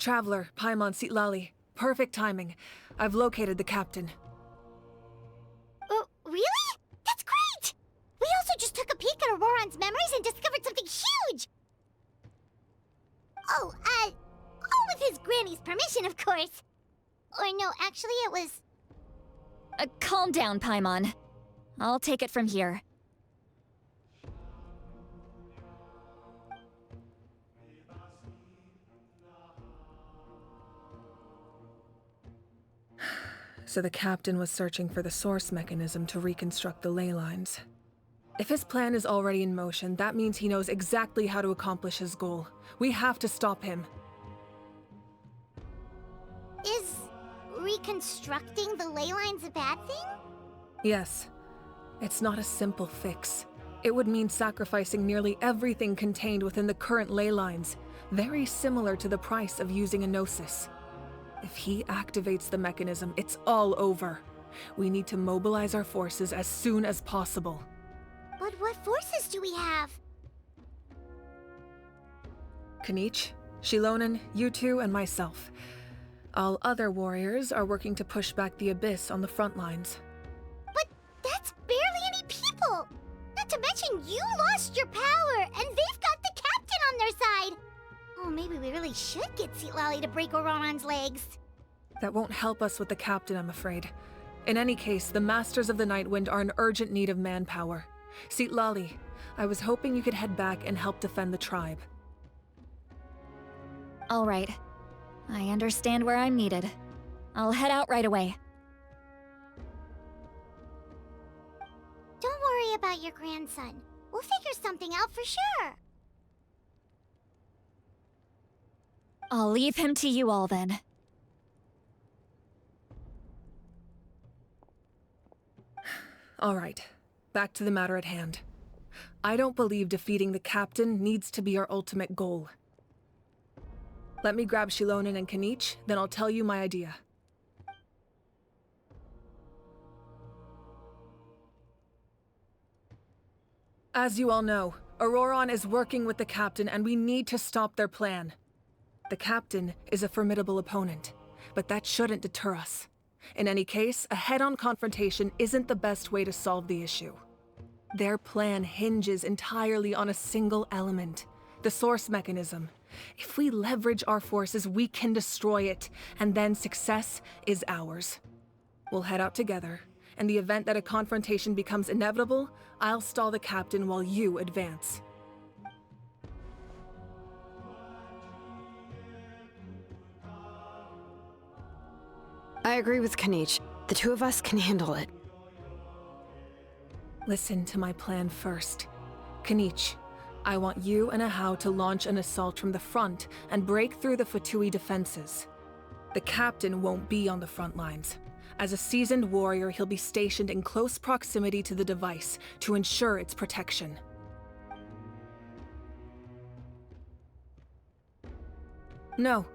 Traveler, Paimon Sitlali. Perfect timing. I've located the captain. Oh, really? That's great! We also just took a peek at Ororon's memories and discovered something huge! Oh, all with his granny's permission, of course. Or no, actually it was... Calm down, Paimon. I'll take it from here. So the captain was searching for the source mechanism to reconstruct the ley lines. If his plan is already in motion, that means he knows exactly how to accomplish his goal. We have to stop him. Is reconstructing the ley lines a bad thing? Yes. It's not a simple fix. It would mean sacrificing nearly everything contained within the current ley lines, very similar to the price of using a gnosis. If he activates the mechanism, it's all over. We need to mobilize our forces as soon as possible. But what forces do we have? Kinich, Shilonen, you two, and myself. All other warriors are working to push back the Abyss on the front lines. But that's barely any people! Not to mention you lost your power, and they've got the captain on their side! Oh, maybe we really should get Sitlali to break Ororon's legs. That won't help us with the captain, I'm afraid. In any case, the Masters of the Nightwind are in urgent need of manpower. Sitlali, I was hoping you could head back and help defend the tribe. All right. I understand where I'm needed. I'll head out right away. Don't worry about your grandson. We'll figure something out for sure. I'll leave him to you all then. All right, back to the matter at hand. I don't believe defeating the captain needs to be our ultimate goal. Let me grab Shilonen and Kinich, then I'll tell you my idea. As you all know, Ororon is working with the captain and we need to stop their plan. The captain is a formidable opponent, but that shouldn't deter us. In any case, a head-on confrontation isn't the best way to solve the issue. Their plan hinges entirely on a single element, the source mechanism. If we leverage our forces, we can destroy it, and then success is ours. We'll head out together. In the event that a confrontation becomes inevitable, I'll stall the captain while you advance. I agree with Kinich. The two of us can handle it. Listen to my plan first. Kinich, I want you and Ahau to launch an assault from the front and break through the Fatui defenses. The captain won't be on the front lines. As a seasoned warrior, he'll be stationed in close proximity to the device to ensure its protection. No.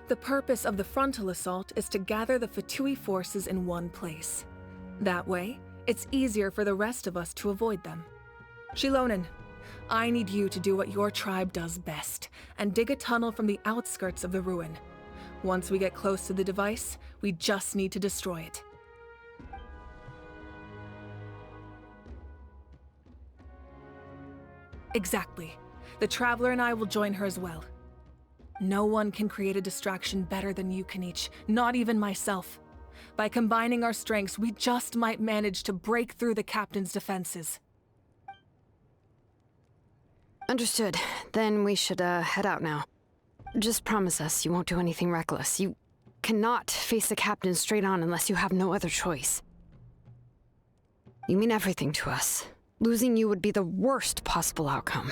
The purpose of the frontal assault is to gather the Fatui forces in one place. That way, it's easier for the rest of us to avoid them. Shilonen, I need you to do what your tribe does best, and dig a tunnel from the outskirts of the ruin. Once we get close to the device, we just need to destroy it. Exactly. The Traveler and I will join her as well. No one can create a distraction better than you, Kinich, not even myself. By combining our strengths, we just might manage to break through the captain's defenses. Understood. Then we should, head out now. Just promise us you won't do anything reckless. You cannot face the captain straight on unless you have no other choice. You mean everything to us. Losing you would be the worst possible outcome.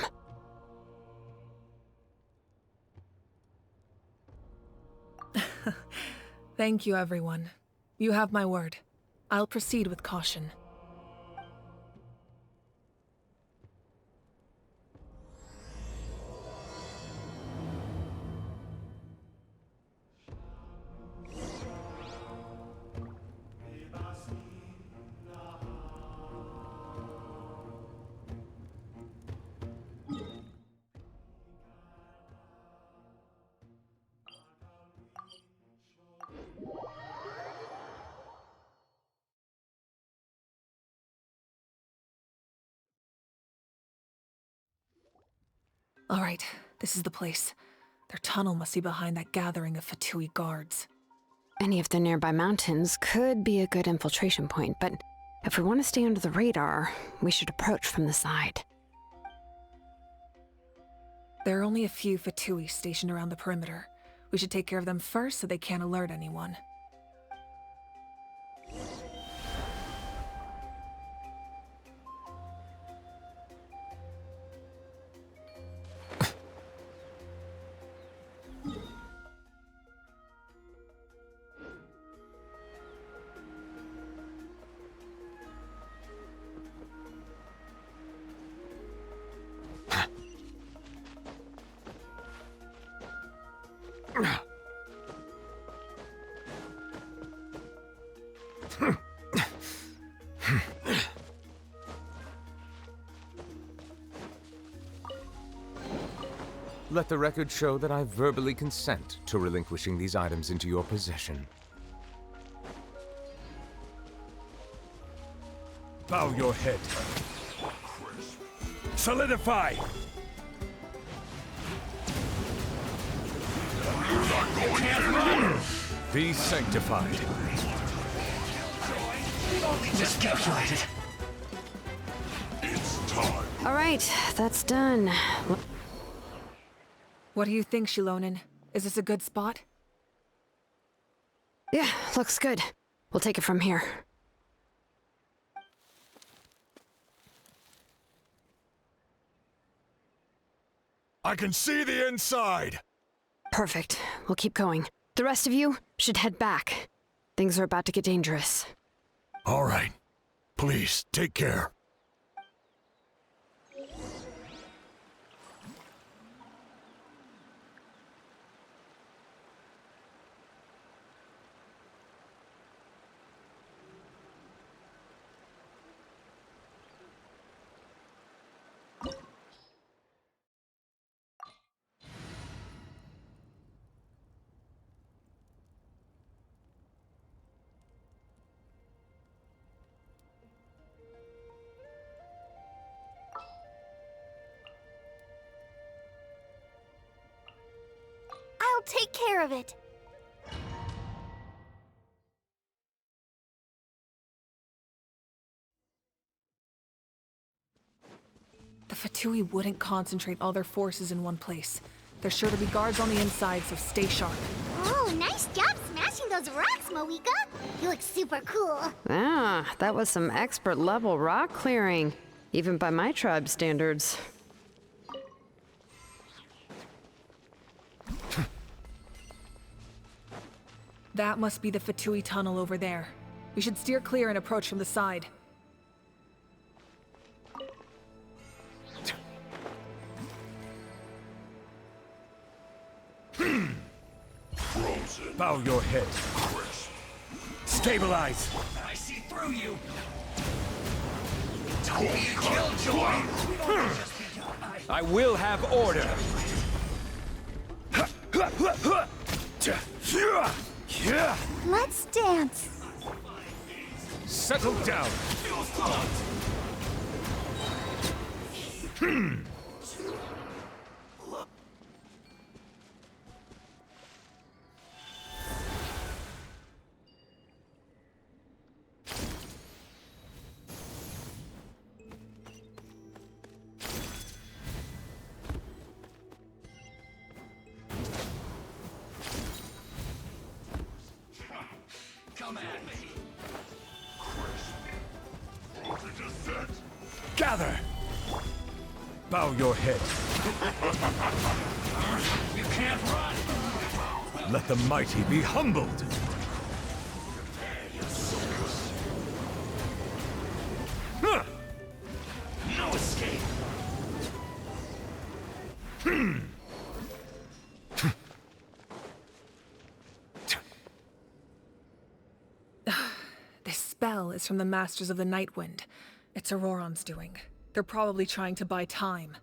Thank you, everyone. You have my word. I'll proceed with caution. All right, this is the place. Their tunnel must be behind that gathering of Fatui guards. Any of the nearby mountains could be a good infiltration point, but if we want to stay under the radar, we should approach from the side. There are only a few Fatui stationed around the perimeter. We should take care of them first so they can't alert anyone. Let the record show that I verbally consent to relinquishing these items into your possession. Bow your head. Solidify! Be sanctified. Miscalculated. All right, that's done. What do you think, Shilonen? Is this a good spot? Yeah, looks good. We'll take it from here. I can see the inside! Perfect. We'll keep going. The rest of you should head back. Things are about to get dangerous. All right. Please, take care. I'll take care of it. The Fatui wouldn't concentrate all their forces in one place. There's sure to be guards on the inside, so stay sharp. Oh, nice job smashing those rocks, Mavuika. You look super cool. Ah, that was some expert-level rock clearing, even by my tribe standards. That must be the Fatui tunnel over there. We should steer clear and approach from the side. Bow your head. Stabilize! I see through you. Don't be a killjoy. I will have order! Let's dance. Settle down. Come at me. Gather! Bow your head. You can't run. Let the mighty be humbled. Huh. No escape. This spell is from the Masters of the Nightwind. It's Ororon's doing. They're probably trying to buy time.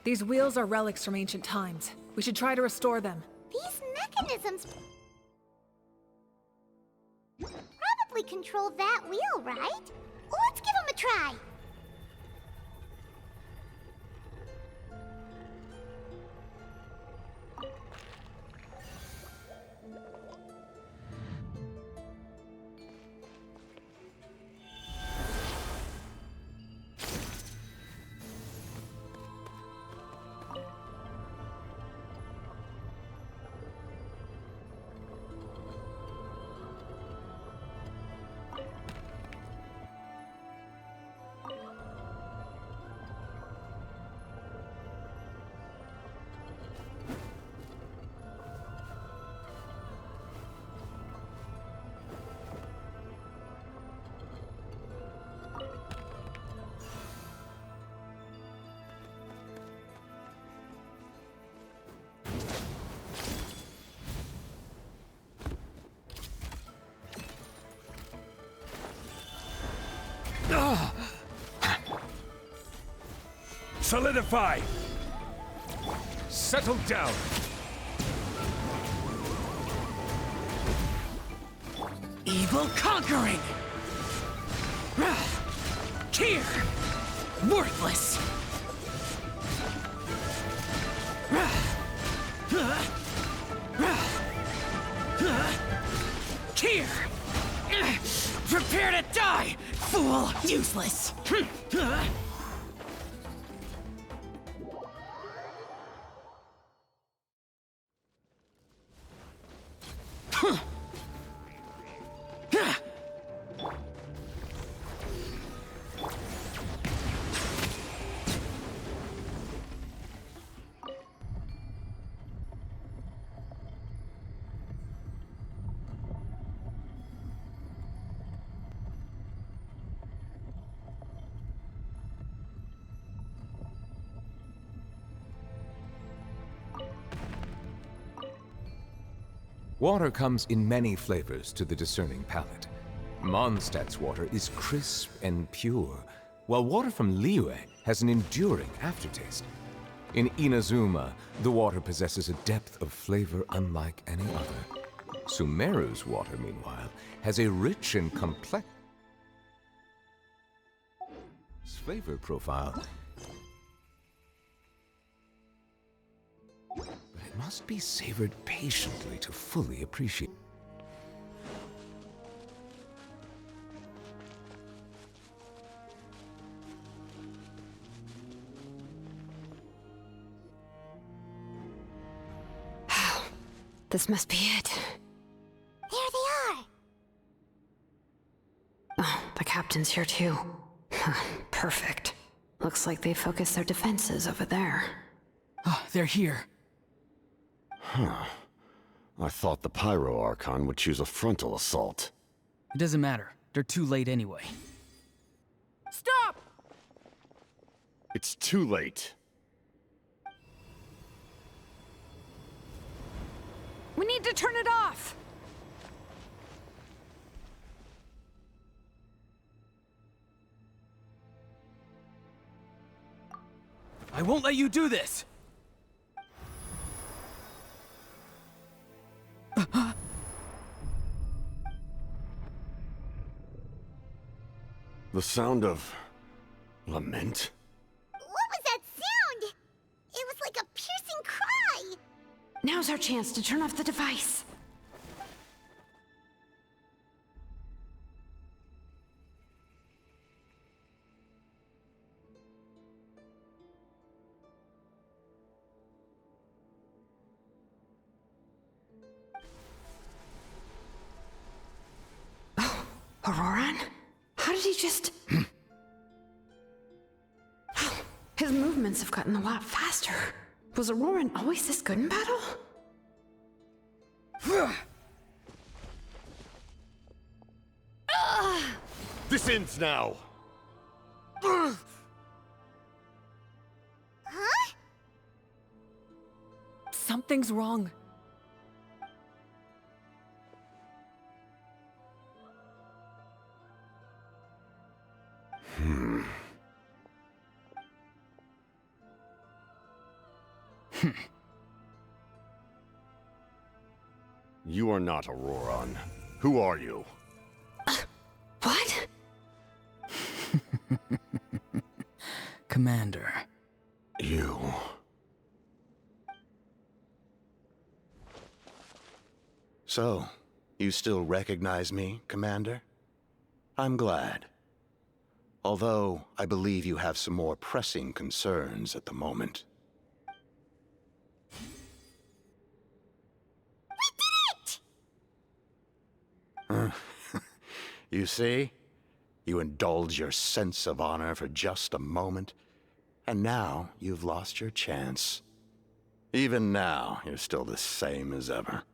These wheels are relics from ancient times. We should try to restore them. These mechanisms probably control that wheel, right? Let's give them a try. Solidify! Settle down! Evil conquering! Here! Worthless! Here! Prepare to die, fool! Useless! Water comes in many flavors to the discerning palate. Mondstadt's water is crisp and pure, while water from Liyue has an enduring aftertaste. In Inazuma, the water possesses a depth of flavor unlike any other. Sumeru's water, meanwhile, has a rich and complex flavor profile. But it must be savored patiently to fully appreciate. This must be it. There they are! Oh, the captain's here too. Perfect. Looks like they focused their defenses over there. Oh, they're here. I thought the Pyro Archon would choose a frontal assault. It doesn't matter. They're too late anyway. Stop! It's too late. We need to turn it off! I won't let you do this! The sound of lament? What was that sound? It was like a piercing cry! Now's our chance to turn off the device. Oh, Ororon? How did he just... His movements have gotten a lot faster. Was Ororon always this good in battle? This ends now! Huh? Something's wrong. You are not Ororon. Who are you? What? Commander. You. So, you still recognize me, Commander? I'm glad. Although, I believe you have some more pressing concerns at the moment. You see? You indulge your sense of honor for just a moment, and now you've lost your chance. Even now, you're still the same as ever.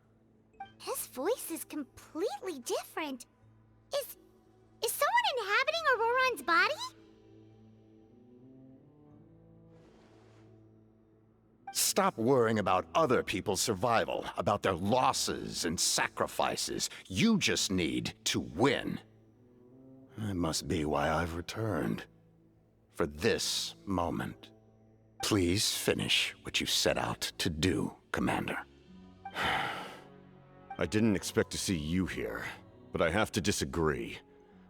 His voice is completely different. Is someone inhabiting Ororon's body? Stop worrying about other people's survival, about their losses and sacrifices. You just need to win. That must be why I've returned. For this moment. Please finish what you set out to do, Commander. I didn't expect to see you here, but I have to disagree.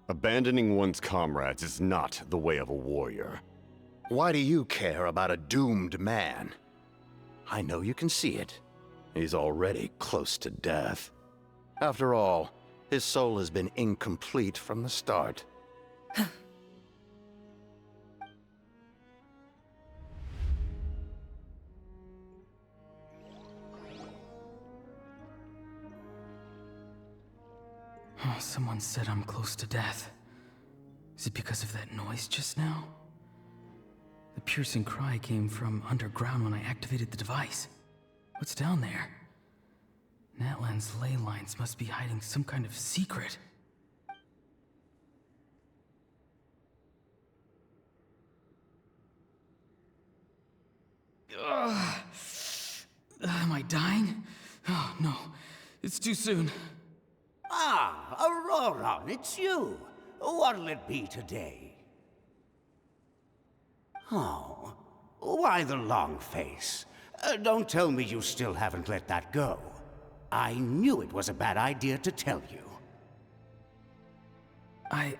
Abandoning one's comrades is not the way of a warrior. Why do you care about a doomed man? I know you can see it. He's already close to death. After all, his soul has been incomplete from the start. Oh, someone said I'm close to death. Is it because of that noise just now? The piercing cry came from underground when I activated the device. What's down there? Natlan's Ley Lines must be hiding some kind of secret. Ugh. Am I dying? Oh, no. It's too soon. Ah, Ororon, it's you. What'll it be today? Oh, why the long face? Don't tell me you still haven't let that go. I knew it was a bad idea to tell you. I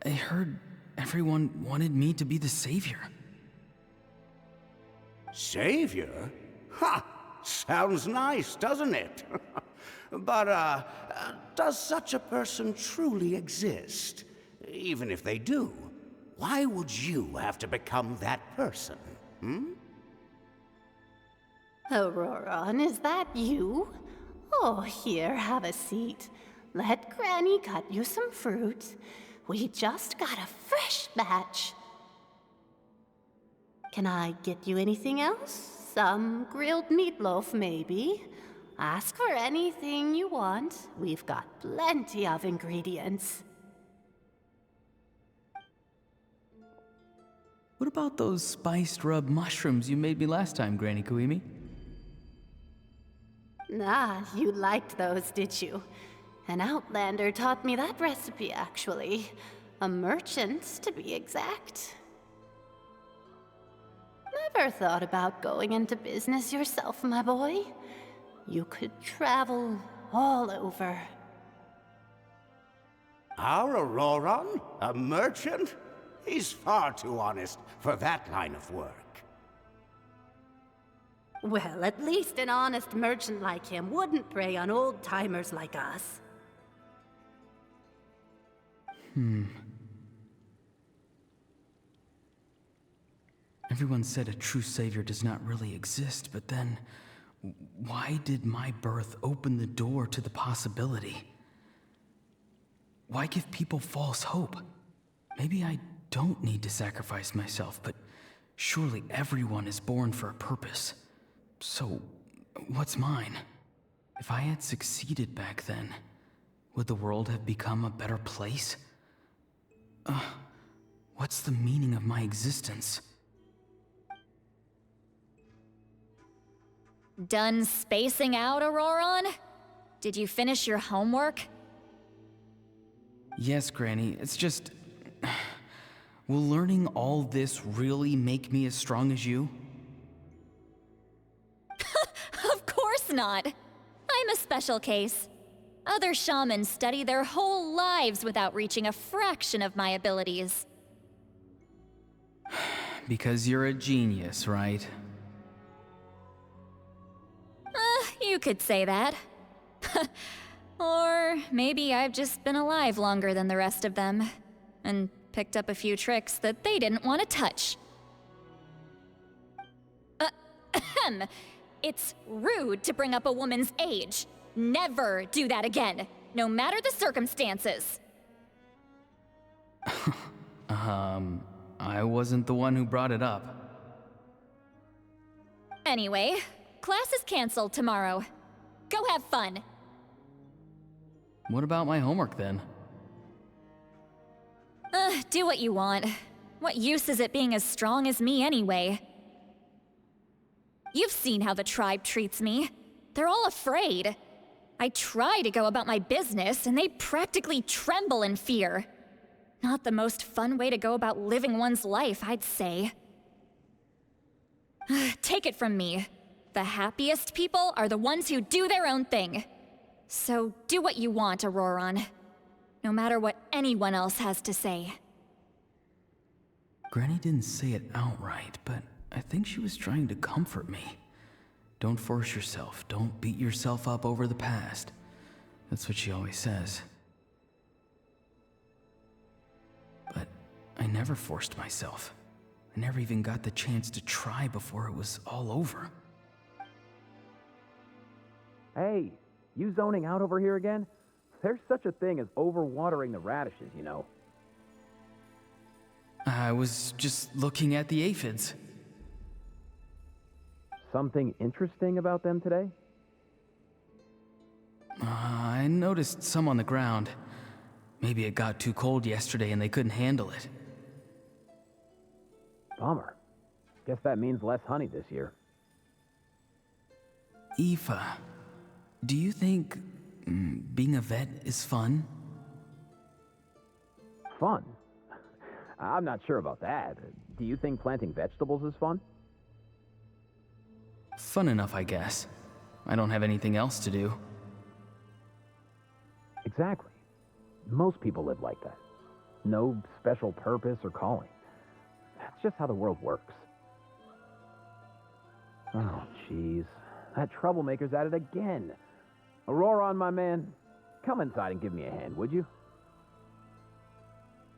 heard everyone wanted me to be the savior. Savior? Ha! Sounds nice, doesn't it? But, does such a person truly exist? Even if they do, why would you have to become that person, hmm? Ororon, is that you? Oh, here, have a seat. Let Granny cut you some fruit. We just got a fresh batch. Can I get you anything else? Some grilled meatloaf, maybe? Ask for anything you want. We've got plenty of ingredients. What about those spiced rub mushrooms you made me last time, Granny Kuimi? Ah, you liked those, did you? An outlander taught me that recipe, actually. A merchant, to be exact. Never thought about going into business yourself, my boy? You could travel all over. Our Ororon? A merchant? He's far too honest for that line of work. Well, at least an honest merchant like him wouldn't prey on old-timers like us. Everyone said a true savior does not really exist, but then why did my birth open the door to the possibility? Why give people false hope? Maybe I don't need to sacrifice myself, but surely everyone is born for a purpose. So, what's mine? If I had succeeded back then, would the world have become a better place? What's the meaning of my existence? Done spacing out, Ororon? Did you finish your homework? Yes, Granny, it's just... Will learning all this really make me as strong as you? not. I'm a special case. Other shamans study their whole lives without reaching a fraction of my abilities. Because you're a genius, right? You could say that. Or maybe I've just been alive longer than the rest of them, and picked up a few tricks that they didn't want to touch. It's rude to bring up a woman's age. Never do that again, no matter the circumstances. I wasn't the one who brought it up. Anyway, class is canceled tomorrow. Go have fun. What about my homework then? Do what you want. What use is it being as strong as me anyway? You've seen how the tribe treats me. They're all afraid. I try to go about my business, and they practically tremble in fear. Not the most fun way to go about living one's life, I'd say. Take it from me. The happiest people are the ones who do their own thing. So do what you want, Ororon. No matter what anyone else has to say. Granny didn't say it outright, but I think she was trying to comfort me. Don't force yourself. Don't beat yourself up over the past. That's what she always says. But I never forced myself. I never even got the chance to try before it was all over. Hey, you zoning out over here again? There's such a thing as overwatering the radishes, you know. I was just looking at the aphids. Something interesting about them today? I noticed some on the ground. Maybe it got too cold yesterday and they couldn't handle it. Bummer. Guess that means less honey this year. Aoife, do you think being a vet is fun? Fun? I'm not sure about that. Do you think planting vegetables is fun? Fun enough, I guess. I don't have anything else to do. Exactly. Most people live like that. No special purpose or calling. That's just how the world works. Oh, jeez. That troublemaker's at it again. Ororon, my man, come inside and give me a hand, would you?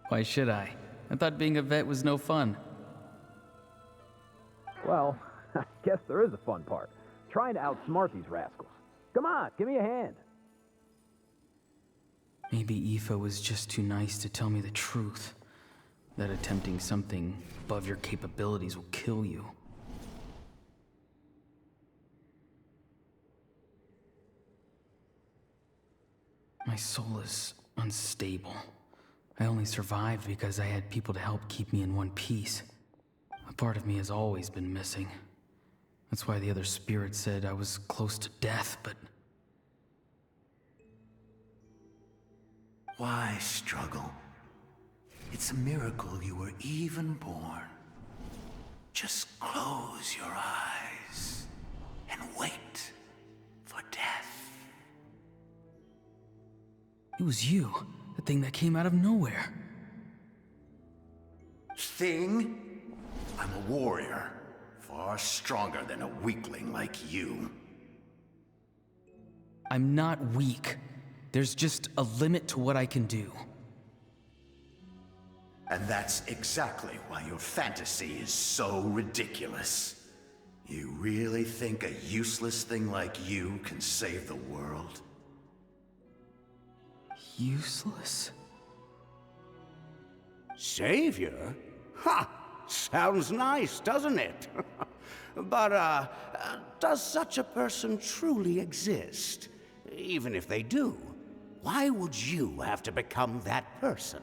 Why should I? I thought being a vet was no fun. Well, I guess there is a fun part. Trying to outsmart these rascals. Come on, give me a hand. Maybe Aoife was just too nice to tell me the truth. That attempting something above your capabilities will kill you. My soul is unstable. I only survived because I had people to help keep me in one piece. A part of me has always been missing. That's why the other spirits said I was close to death, but... Why struggle? It's a miracle you were even born. Just close your eyes and wait for death. It was you, the thing that came out of nowhere. Thing? I'm a warrior, far stronger than a weakling like you. I'm not weak. There's just a limit to what I can do. And that's exactly why your fantasy is so ridiculous. You really think a useless thing like you can save the world? Useless? Savior? Ha! Sounds nice, doesn't it? But, does such a person truly exist? Even if they do, why would you have to become that person?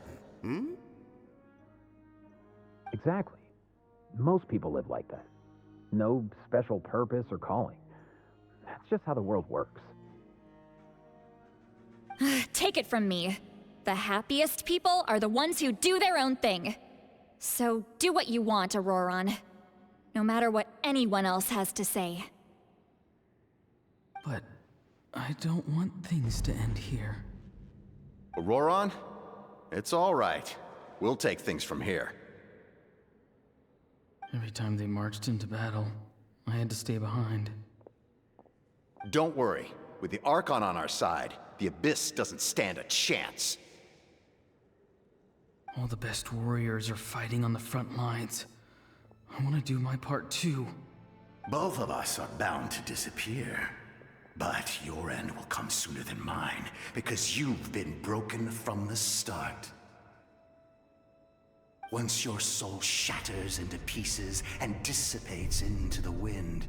Exactly. Most people live like that. No special purpose or calling. That's just how the world works. Take it from me. The happiest people are the ones who do their own thing. So do what you want, Ororon. No matter what anyone else has to say. But I don't want things to end here. Ororon? It's all right. We'll take things from here. Every time they marched into battle, I had to stay behind. Don't worry. With the Archon on our side, the Abyss doesn't stand a chance. All the best warriors are fighting on the front lines. I want to do my part too. Both of us are bound to disappear. But your end will come sooner than mine, because you've been broken from the start. Once your soul shatters into pieces and dissipates into the wind,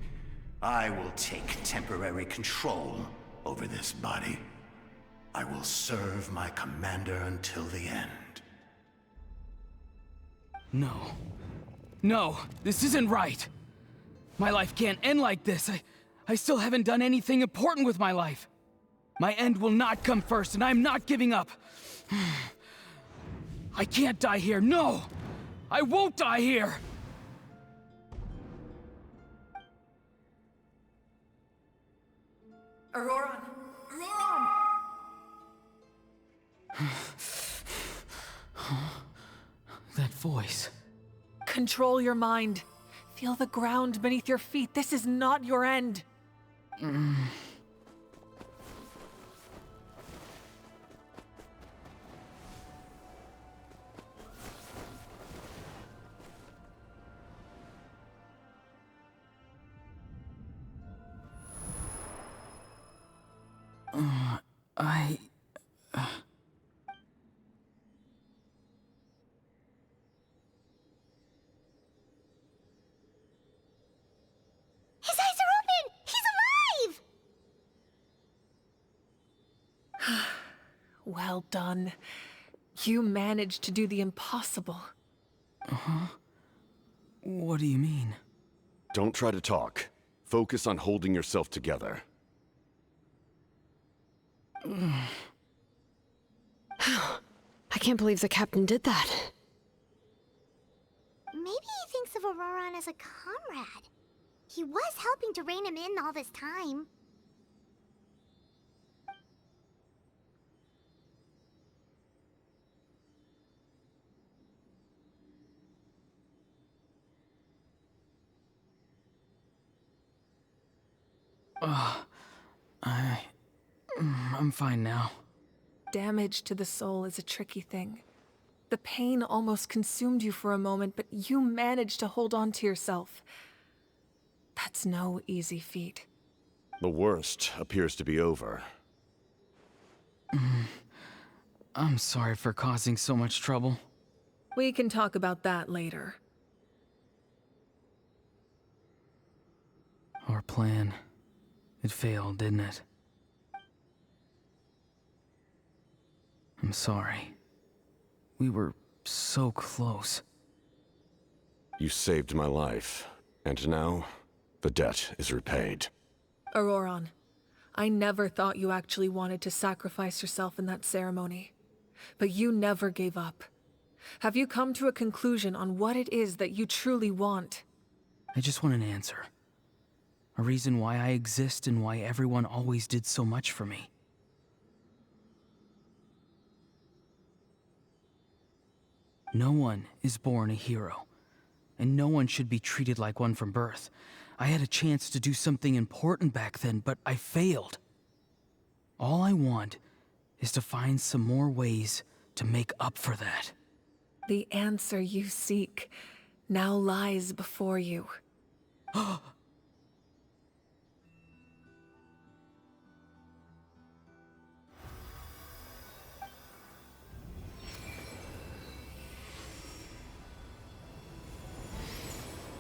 I will take temporary control over this body. I will serve my commander until the end. No. No, this isn't right. My life can't end like this. I still haven't done anything important with my life. My end will not come first, and I'm not giving up. I can't die here, no! I won't die here! Ororon! Ororon! That voice. Control your mind. Feel the ground beneath your feet. This is not your end. His eyes are open! He's alive! Well done. You managed to do the impossible. Uh-huh. What do you mean? Don't try to talk. Focus on holding yourself together. I can't believe the captain did that. Maybe he thinks of Ororon as a comrade. He was helping to rein him in all this time. I'm fine now. Damage to the soul is a tricky thing. The pain almost consumed you for a moment, but you managed to hold on to yourself. That's no easy feat. The worst appears to be over. I'm sorry for causing so much trouble. We can talk about that later. Our plan. It failed, didn't it? I'm sorry. We were so close. You saved my life, and now the debt is repaid. Ororon, I never thought you actually wanted to sacrifice yourself in that ceremony. But you never gave up. Have you come to a conclusion on what it is that you truly want? I just want an answer. A reason why I exist and why everyone always did so much for me. No one is born a hero, and no one should be treated like one from birth. I had a chance to do something important back then, but I failed. All I want is to find some more ways to make up for that. The answer you seek now lies before you.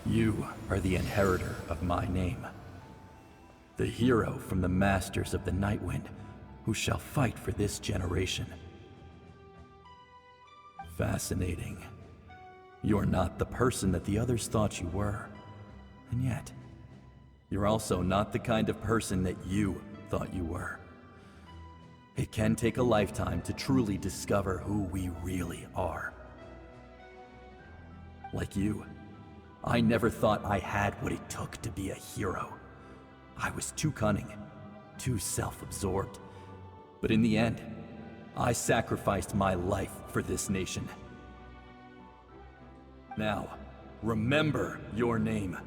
You are the inheritor of my name. The hero from the masters of the Nightwind, who shall fight for this generation. Fascinating. You're not the person that the others thought you were. And yet, you're also not the kind of person that you thought you were. It can take a lifetime to truly discover who we really are. Like you, I never thought I had what it took to be a hero. I was too cunning, too self-absorbed. But in the end, I sacrificed my life for this nation. Now, remember your name.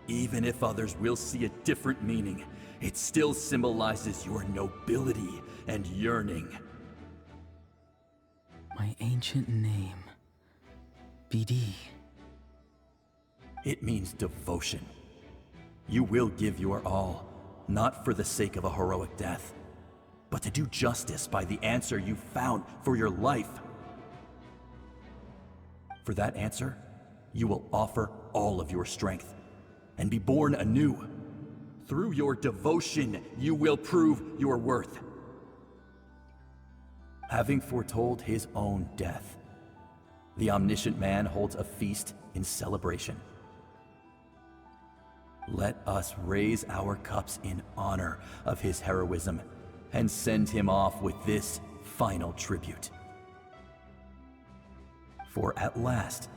Even if others will see a different meaning, it still symbolizes your nobility and yearning. My ancient name. BD. It means devotion. You will give your all, not for the sake of a heroic death, but to do justice by the answer you found for your life. For that answer, you will offer all of your strength and be born anew. Through your devotion, you will prove your worth. Having foretold his own death, the omniscient man holds a feast in celebration. Let us raise our cups in honor of his heroism and send him off with this final tribute. For at last,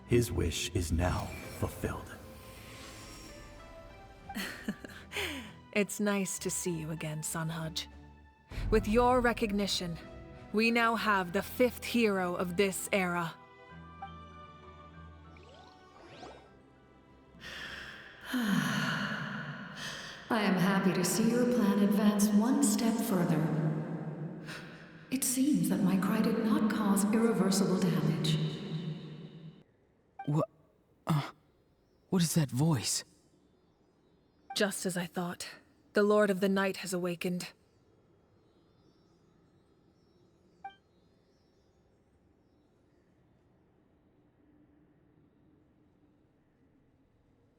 his wish is now fulfilled. It's nice to see you again, Sunhudge. With your recognition, we now have the 5th hero of this era. I am happy to see your plan advance one step further. It seems that my cry did not cause irreversible damage. What is that voice? Just as I thought. The Lord of the Night has awakened.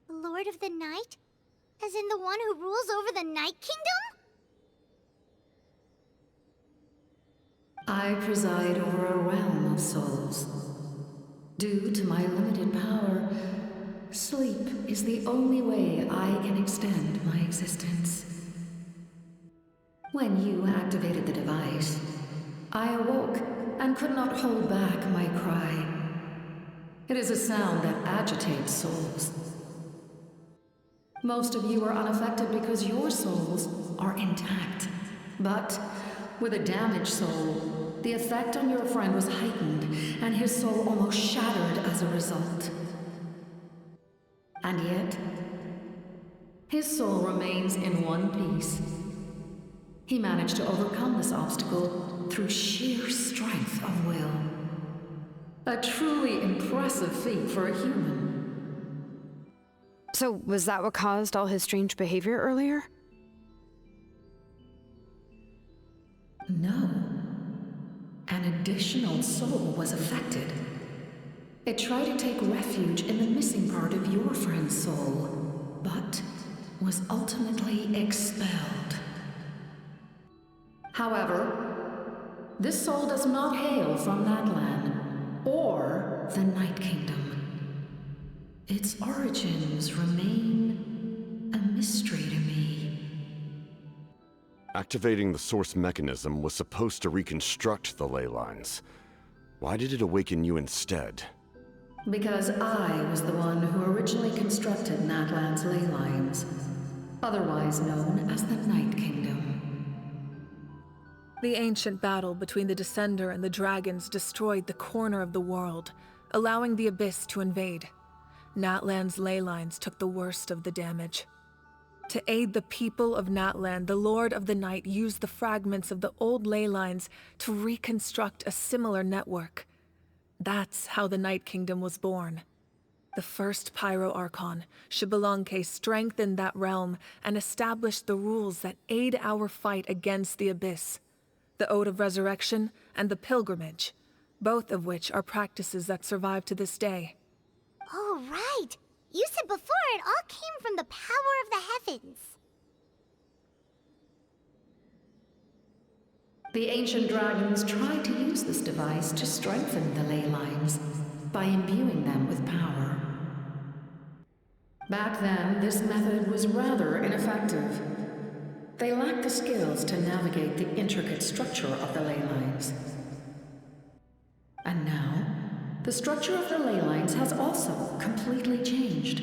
The Lord of the Night? As in the one who rules over the Night Kingdom? I preside over a realm of souls. Due to my limited power, sleep is the only way I can extend my existence. When you activated the device, I awoke and could not hold back my cry. It is a sound that agitates souls. Most of you are unaffected because your souls are intact. But with a damaged soul, the effect on your friend was heightened, and his soul almost shattered as a result. And yet, his soul remains in one piece. He managed to overcome this obstacle through sheer strength of will. A truly impressive feat for a human. So, was that what caused all his strange behavior earlier? No. An additional soul was affected. It tried to take refuge in the missing part of your friend's soul, but was ultimately expelled. However, this soul does not hail from Natlan or the Night Kingdom. Its origins remain a mystery to me. Activating the source mechanism was supposed to reconstruct the Ley Lines. Why did it awaken you instead? Because I was the one who originally constructed Natlan's Ley Lines, otherwise known as the Night Kingdom. The ancient battle between the Descender and the dragons destroyed the corner of the world, allowing the Abyss to invade. Natlan's Ley Lines took the worst of the damage. To aid the people of Natlan, the Lord of the Night used the fragments of the old Ley Lines to reconstruct a similar network. That's how the Night Kingdom was born. The first Pyro Archon, Xbalanque, strengthened that realm and established the rules that aid our fight against the Abyss. The Ode of Resurrection and the Pilgrimage, both of which are practices that survive to this day. Oh, right! You said before it all came from the power of the heavens. The ancient dragons tried to use this device to strengthen the Ley Lines by imbuing them with power. Back then, this method was rather ineffective. They lacked the skills to navigate the intricate structure of the Ley Lines. And now, the structure of the Ley Lines has also completely changed.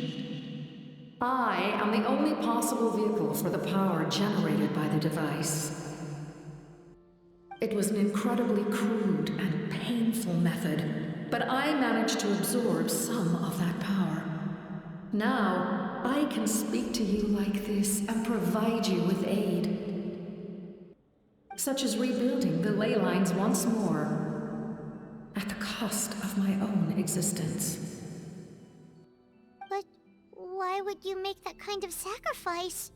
I am the only possible vehicle for the power generated by the device. It was an incredibly crude and painful method, but I managed to absorb some of that power. Now, I can speak to you like this and provide you with aid, such as rebuilding the ley lines once more, at the cost of my own existence. But why would you make that kind of sacrifice?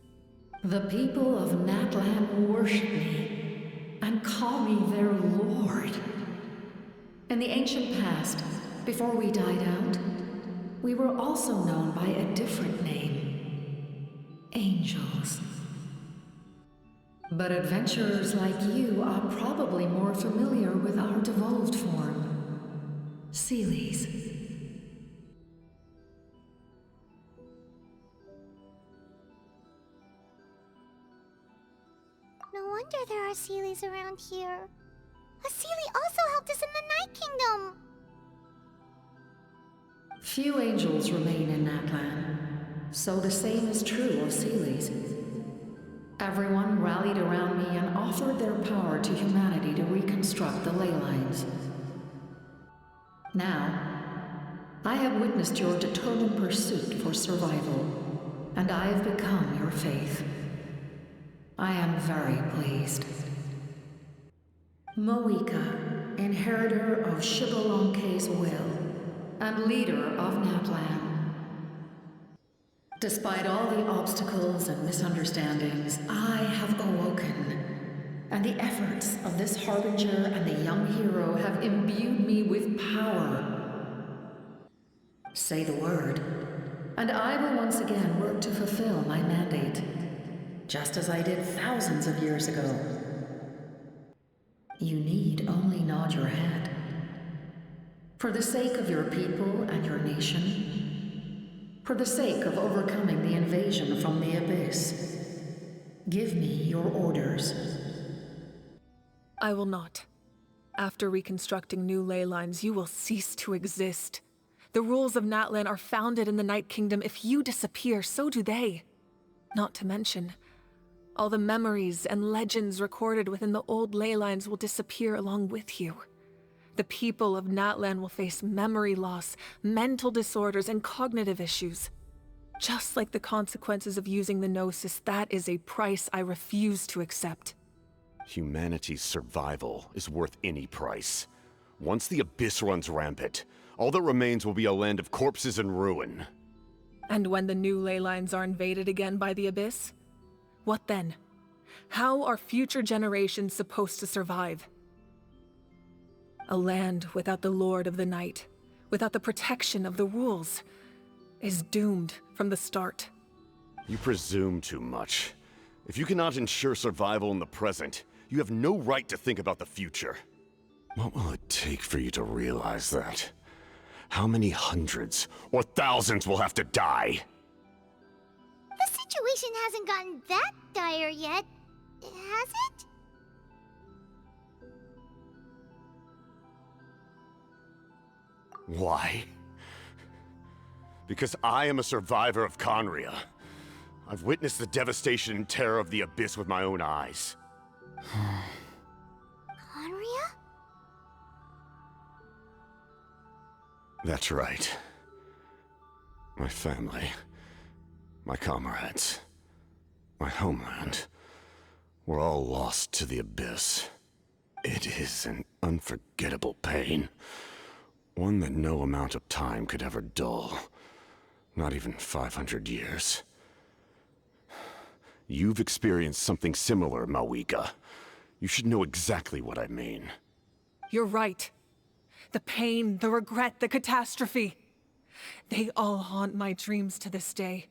The people of Natlan worship me and call me their lord. In the ancient past, before we died out, we were also known by a different name: angels. But adventurers like you are probably more familiar with our devolved form, Seelies. No wonder there are Seelies around here. A Seelie also helped us in the Night Kingdom! Few angels remain in Natlan, so the same is true of Seelies. Everyone rallied around me and offered their power to humanity to reconstruct the ley lines. Now, I have witnessed your determined pursuit for survival, and I have become your faith. I am very pleased. Mavuika, inheritor of Shibalonke's will, and leader of Natlan. Despite all the obstacles and misunderstandings, I have awoken, and the efforts of this harbinger and the young hero have imbued me with power. Say the word, and I will once again work to fulfill my mandate, just as I did thousands of years ago. You need only nod your head. For the sake of your people and your nation, for the sake of overcoming the invasion from the Abyss, give me your orders. I will not. After reconstructing new ley lines, you will cease to exist. The rules of Natlan are founded in the Night Kingdom. If you disappear, so do they. Not to mention, all the memories and legends recorded within the old ley lines will disappear along with you. The people of Natlan will face memory loss, mental disorders, and cognitive issues. Just like the consequences of using the Gnosis, that is a price I refuse to accept. Humanity's survival is worth any price. Once the Abyss runs rampant, all that remains will be a land of corpses and ruin. And when the new ley lines are invaded again by the Abyss? What then? How are future generations supposed to survive? A land without the Lord of the Night, without the protection of the rules, is doomed from the start. You presume too much. If you cannot ensure survival in the present, you have no right to think about the future. What will it take for you to realize that? How many hundreds or thousands will have to die? The situation hasn't gotten that dire yet, has it? Why? Because I am a survivor of Conria. I've witnessed the devastation and terror of the Abyss with my own eyes. Conria? That's right. My family, my comrades, my homeland, were all lost to the Abyss. It is an unforgettable pain. One that no amount of time could ever dull. Not even 500 years. You've experienced something similar, Mavuika. You should know exactly what I mean. You're right. The pain, the regret, the catastrophe. They all haunt my dreams to this day.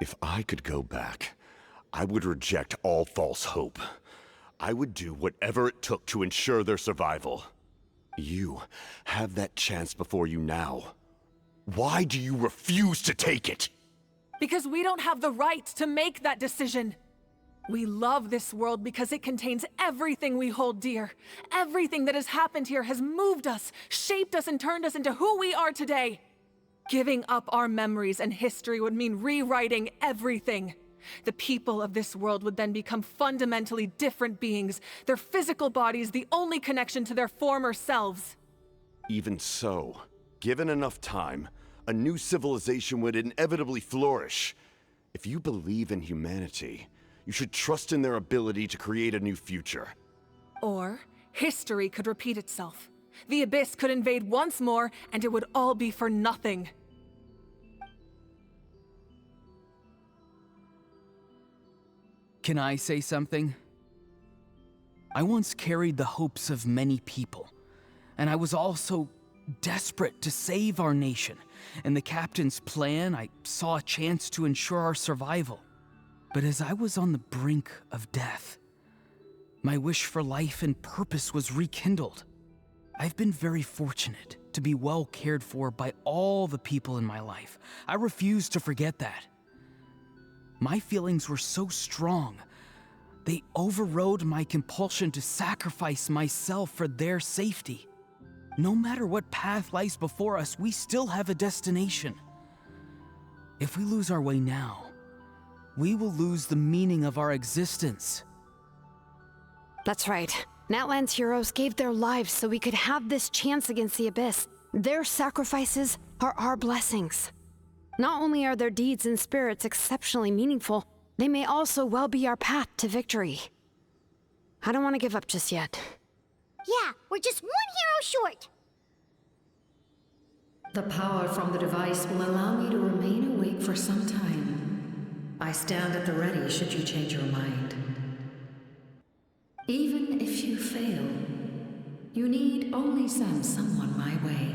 If I could go back, I would reject all false hope. I would do whatever it took to ensure their survival. You have that chance before you now. Why do you refuse to take it? Because we don't have the right to make that decision. We love this world because it contains everything we hold dear. Everything that has happened here has moved us, shaped us, and turned us into who we are today. Giving up our memories and history would mean rewriting everything. The people of this world would then become fundamentally different beings, their physical bodies the only connection to their former selves. Even so, given enough time, a new civilization would inevitably flourish. If you believe in humanity, you should trust in their ability to create a new future. Or, history could repeat itself. The Abyss could invade once more, and it would all be for nothing. Can I say something? I once carried the hopes of many people, and I was also desperate to save our nation. In the Captain's plan, I saw a chance to ensure our survival. But as I was on the brink of death, my wish for life and purpose was rekindled. I've been very fortunate to be well cared for by all the people in my life. I refuse to forget that. My feelings were so strong, they overrode my compulsion to sacrifice myself for their safety. No matter what path lies before us, we still have a destination. If we lose our way now, we will lose the meaning of our existence. That's right. Natlan's heroes gave their lives so we could have this chance against the Abyss. Their sacrifices are our blessings. Not only are their deeds and spirits exceptionally meaningful, they may also well be our path to victory. I don't want to give up just yet. Yeah, we're just one hero short. The power from the device will allow me to remain awake for some time. I stand at the ready should you change your mind. Even if you fail, you need only send someone my way.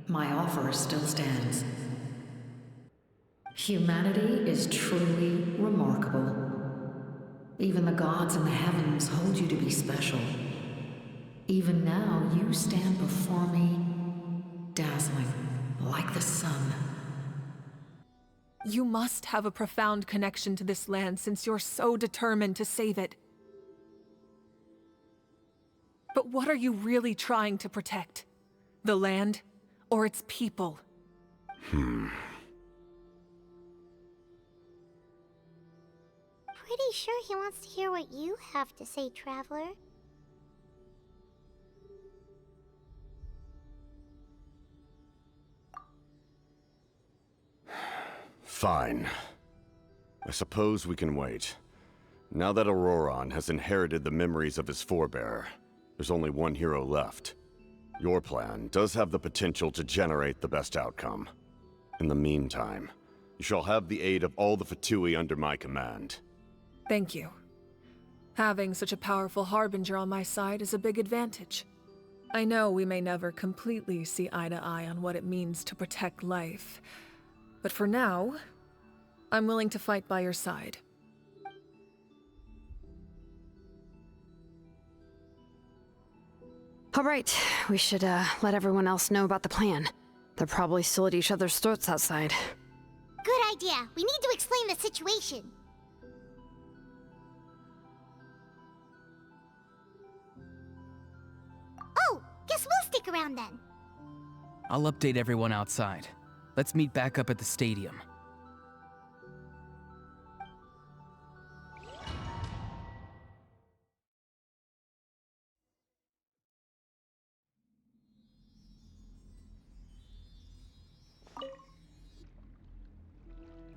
My offer still stands. Humanity is truly remarkable. Even the gods in the heavens hold you to be special. Even now, you stand before me, dazzling like the sun. You must have a profound connection to this land since you're so determined to save it. But what are you really trying to protect? The land or its people? Pretty sure he wants to hear what you have to say, Traveler. Fine. I suppose we can wait. Now that Ororon has inherited the memories of his forebear, there's only one hero left. Your plan does have the potential to generate the best outcome. In the meantime, you shall have the aid of all the Fatui under my command. Thank you. Having such a powerful harbinger on my side is a big advantage. I know we may never completely see eye to eye on what it means to protect life, but for now, I'm willing to fight by your side. All right, we should let everyone else know about the plan. They're probably still at each other's throats outside. Good idea. We need to explain the situation. Oh, guess we'll stick around then. I'll update everyone outside. Let's meet back up at the stadium.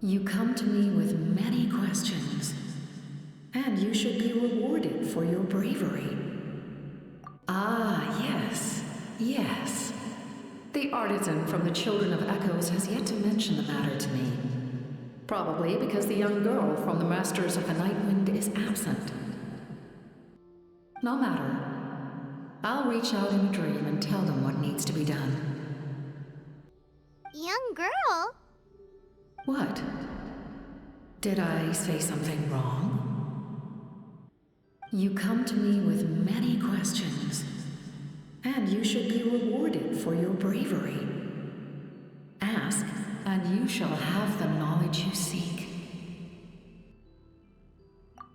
You come to me with many questions, and you should be rewarded for your bravery. Ah, yes, yes. The artisan from the Children of Echoes has yet to mention the matter to me. Probably because the young girl from the Masters of the Nightwind is absent. No matter. I'll reach out in a dream and tell them what needs to be done. Young girl? What? Did I say something wrong? You come to me with many questions, and you should be rewarded for your bravery. Ask, and you shall have the knowledge you seek.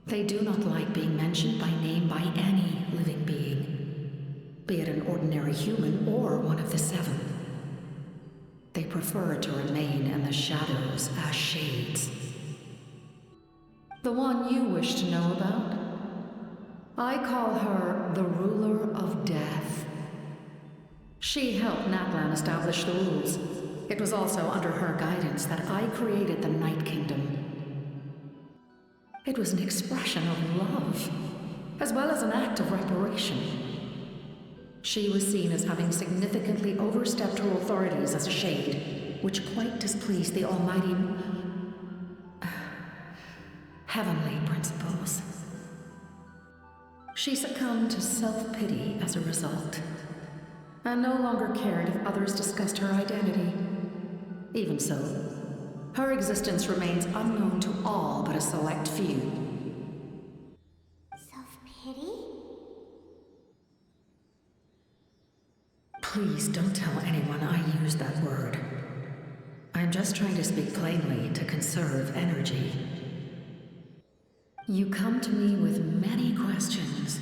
They do not like being mentioned by name by any living being, be it an ordinary human or one of the seven. They prefer to remain in the shadows as shades. The one you wish to know about? I call her the Ruler of Death. She helped Natlan establish the rules. It was also under her guidance that I created the Night Kingdom. It was an expression of love, as well as an act of reparation. She was seen as having significantly overstepped her authorities as a shade, which quite displeased the almighty heavenly principles. She succumbed to self-pity as a result, and no longer cared if others discussed her identity. Even so, her existence remains unknown to all but a select few. Self-pity? Please don't tell anyone I used that word. I'm just trying to speak plainly to conserve energy. You come to me with many questions,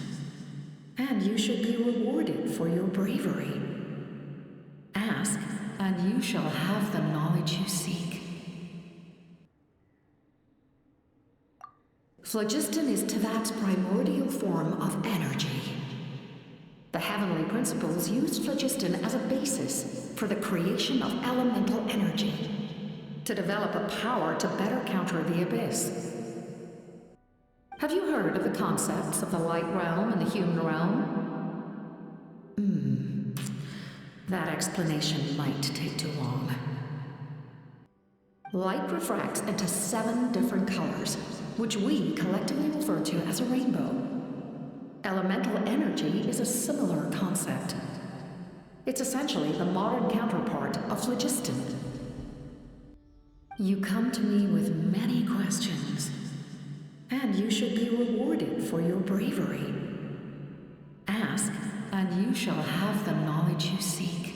and you should be rewarded for your bravery. Ask, and you shall have the knowledge you seek. Phlogiston is Teyvat's primordial form of energy. The heavenly principles used phlogiston as a basis for the creation of elemental energy, to develop a power to better counter the abyss. Have you heard of the concepts of the light realm and the human realm? That explanation might take too long. Light refracts into 7 different colors, which we collectively refer to as a rainbow. Elemental energy is a similar concept. It's essentially the modern counterpart of phlogiston. You come to me with many questions, and you should be rewarded for your bravery. Ask, and you shall have the knowledge you seek.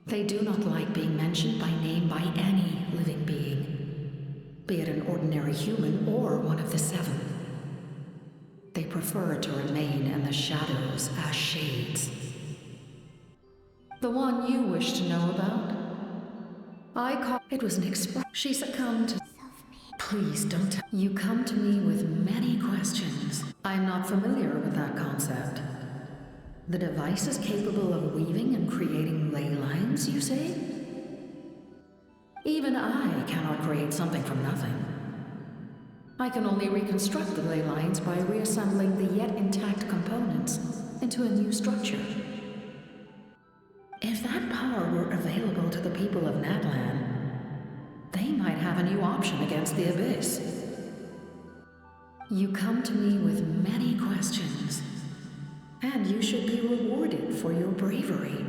They do not like being mentioned by name by any living being, be it an ordinary human or one of the 7. They prefer to remain in the shadows as shades. The one you wish to know about? I call it was an express. She succumbed to Please don't tell. You come to me with many questions. I'm not familiar with that concept. The device is capable of weaving and creating ley lines, you say? Even I cannot create something from nothing. I can only reconstruct the ley lines by reassembling the yet intact components into a new structure. If that power were available to the people of Natlan, they might have a new option against the abyss. You come to me with many questions, and you should be rewarded for your bravery.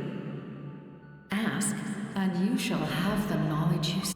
Ask, and you shall have the knowledge you seek.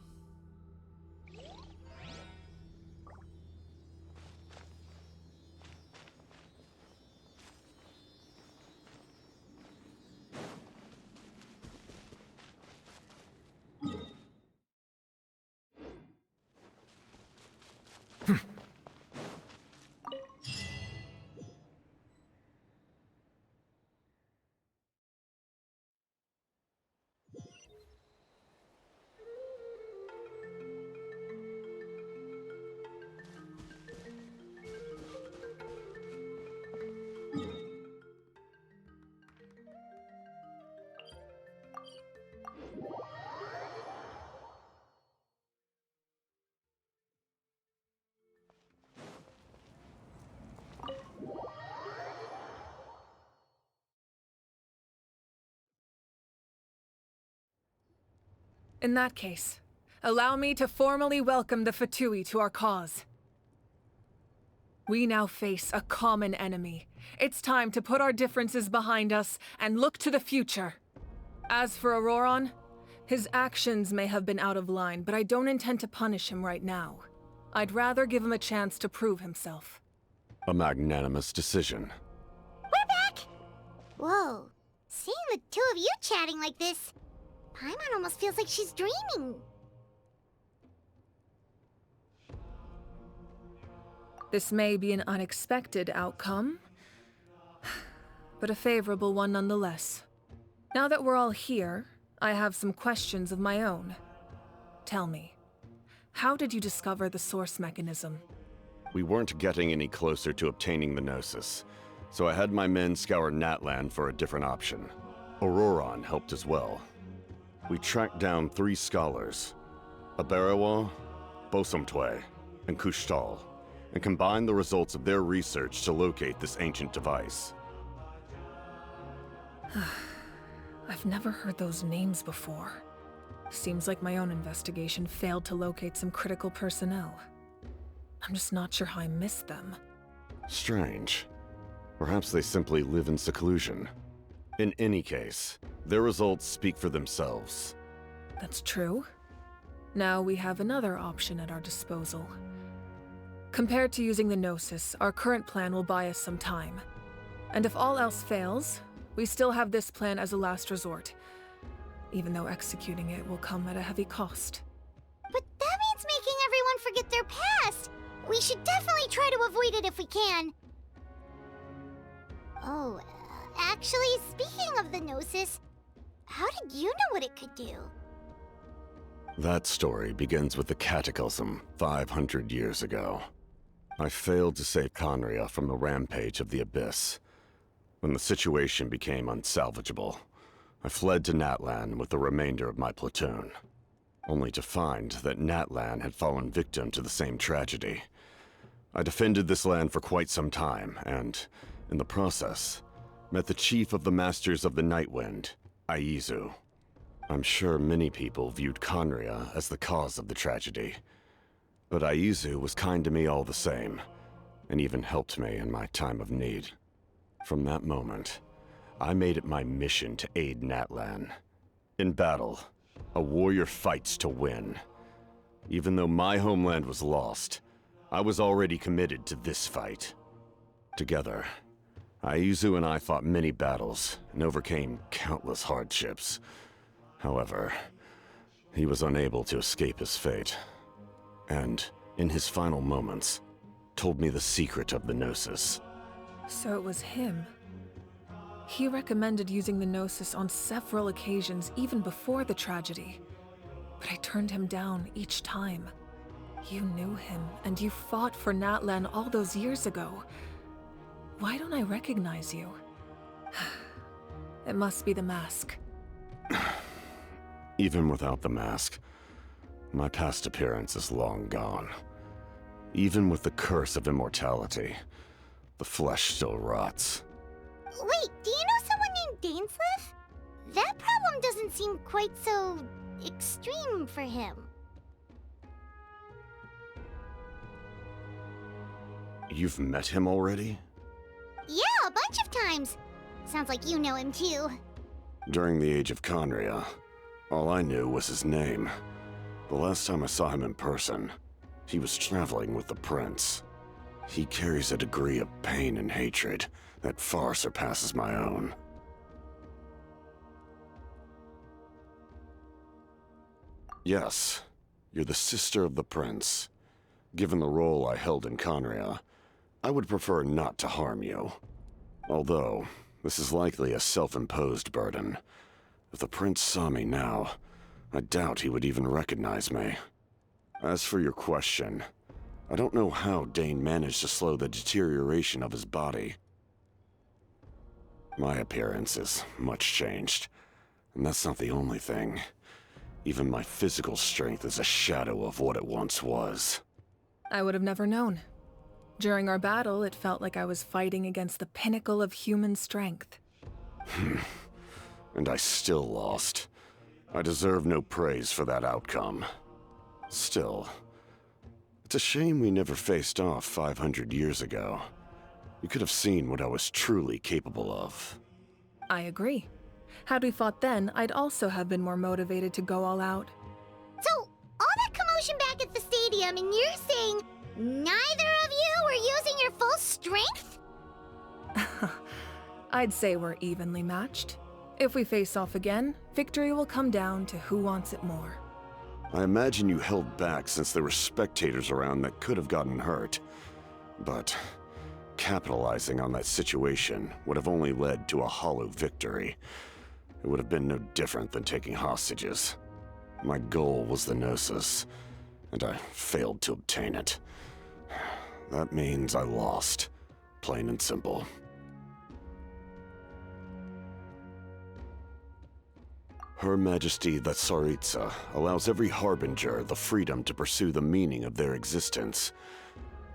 In that case, allow me to formally welcome the Fatui to our cause. We now face a common enemy. It's time to put our differences behind us and look to the future. As for Ororon, his actions may have been out of line, but I don't intend to punish him right now. I'd rather give him a chance to prove himself. A magnanimous decision. We're back! Whoa, seeing the 2 of you chatting like this, Paimon almost feels like she's dreaming. This may be an unexpected outcome, but a favorable one nonetheless. Now that we're all here, I have some questions of my own. Tell me, how did you discover the source mechanism? We weren't getting any closer to obtaining the Gnosis, so I had my men scour Natlan for a different option. Ororon helped as well. We tracked down 3 scholars, Abarawa, Bosomtwe, and Kushtal, and combined the results of their research to locate this ancient device. I've never heard those names before. Seems like my own investigation failed to locate some critical personnel. I'm just not sure how I missed them. Strange. Perhaps they simply live in seclusion. In any case, their results speak for themselves. That's true. Now we have another option at our disposal. Compared to using the Gnosis, our current plan will buy us some time. And if all else fails, we still have this plan as a last resort, even though executing it will come at a heavy cost. But that means making everyone forget their past! We should definitely try to avoid it if we can. Oh, actually, speaking of the Gnosis, how did you know what it could do? That story begins with the Cataclysm 500 years ago. I failed to save Conria from the rampage of the Abyss. When the situation became unsalvageable, I fled to Natlan with the remainder of my platoon, only to find that Natlan had fallen victim to the same tragedy. I defended this land for quite some time, and, in the process, met the chief of the Masters of the Nightwind, Aizu. I'm sure many people viewed Conria as the cause of the tragedy, but Aizu was kind to me all the same, and even helped me in my time of need. From that moment, I made it my mission to aid Natlan. In battle, a warrior fights to win. Even though my homeland was lost, I was already committed to this fight. Together, Aizu and I fought many battles and overcame countless hardships. However, he was unable to escape his fate, and, in his final moments, told me the secret of the Gnosis. So it was him. He recommended using the Gnosis on several occasions even before the tragedy, but I turned him down each time. You knew him, and you fought for Natlan all those years ago. Why don't I recognize you? It must be the mask. Even without the mask, my past appearance is long gone. Even with the curse of immortality, the flesh still rots. Wait, do you know someone named Dainsleif? That problem doesn't seem quite so extreme for him. You've met him already? Yeah, a bunch of times. Sounds like you know him too. During the age of Conria, all I knew was his name. The last time I saw him in person, he was traveling with the prince. He carries a degree of pain and hatred that far surpasses my own. Yes, you're the sister of the prince. Given the role I held in Conria, I would prefer not to harm you. Although, this is likely a self-imposed burden. If the prince saw me now, I doubt he would even recognize me. As for your question, I don't know how Dane managed to slow the deterioration of his body. My appearance is much changed, and that's not the only thing. Even my physical strength is a shadow of what it once was. I would have never known. During our battle, it felt like I was fighting against the pinnacle of human strength. And I still lost. I deserve no praise for that outcome. Still, it's a shame we never faced off 500 years ago. You could have seen what I was truly capable of. I agree. Had we fought then, I'd also have been more motivated to go all out. So, all that commotion back at the stadium, and you're saying neither of you were using your full strength? I'd say we're evenly matched. If we face off again, victory will come down to who wants it more. I imagine you held back since there were spectators around that could have gotten hurt. But capitalizing on that situation would have only led to a hollow victory. it would have been no different than taking hostages. My goal was the Gnosis, and I failed to obtain it. That means I lost, plain and simple. Her Majesty the Tsaritsa allows every Harbinger the freedom to pursue the meaning of their existence.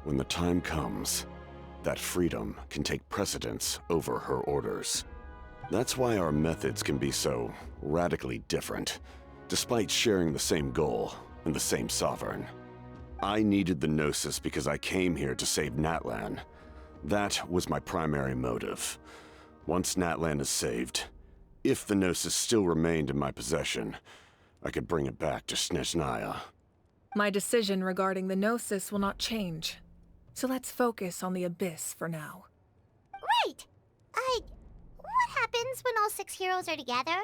When the time comes, that freedom can take precedence over her orders. That's why our methods can be so radically different, despite sharing the same goal and the same sovereign. I needed the Gnosis because I came here to save Natlan. That was my primary motive. Once Natlan is saved, if the Gnosis still remained in my possession, I could bring it back to Snezhnaya. My decision regarding the Gnosis will not change. So let's focus on the Abyss for now. Right! What happens when all 6 heroes are together?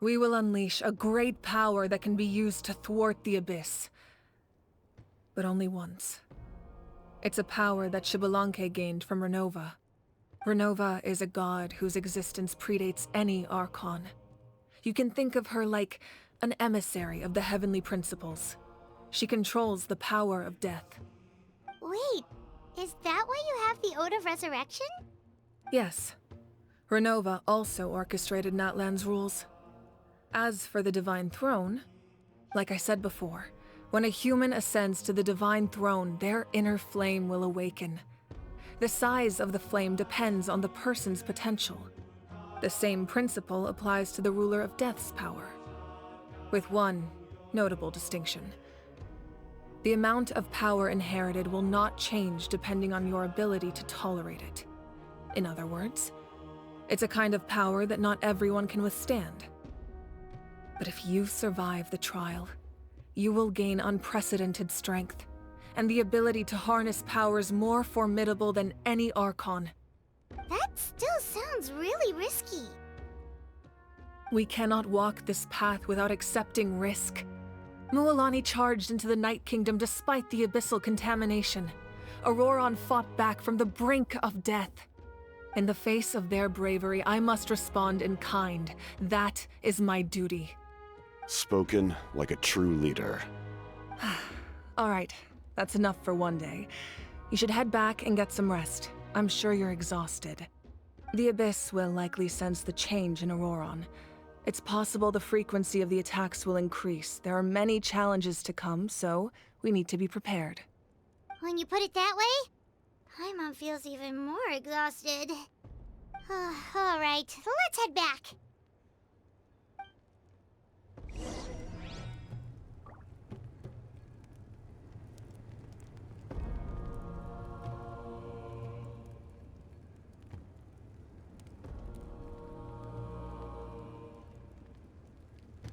We will unleash a great power that can be used to thwart the Abyss. But only once. It's a power that Xbalanque gained from Renova. Renova is a god whose existence predates any Archon. You can think of her like an emissary of the heavenly principles. She controls the power of death. Wait, is that why you have the Ode of Resurrection? Yes. Renova also orchestrated Natlan's rules. As for the Divine Throne, like I said before, when a human ascends to the Divine Throne, their inner flame will awaken. The size of the flame depends on the person's potential. The same principle applies to the ruler of Death's power, with one notable distinction. The amount of power inherited will not change depending on your ability to tolerate it. In other words, it's a kind of power that not everyone can withstand. But if you survive the trial, you will gain unprecedented strength, and the ability to harness powers more formidable than any Archon. That still sounds really risky. We cannot walk this path without accepting risk. Mualani charged into the Night Kingdom despite the abyssal contamination. Ororon fought back from the brink of death. In the face of their bravery, I must respond in kind. That is my duty. Spoken like a true leader. All right, that's enough for one day. You should head back and get some rest. I'm sure you're exhausted. The Abyss will likely sense the change in Ororon. It's possible the frequency of the attacks will increase. There are many challenges to come, so we need to be prepared. When you put it that way, Paimon feels even more exhausted. All right, let's head back.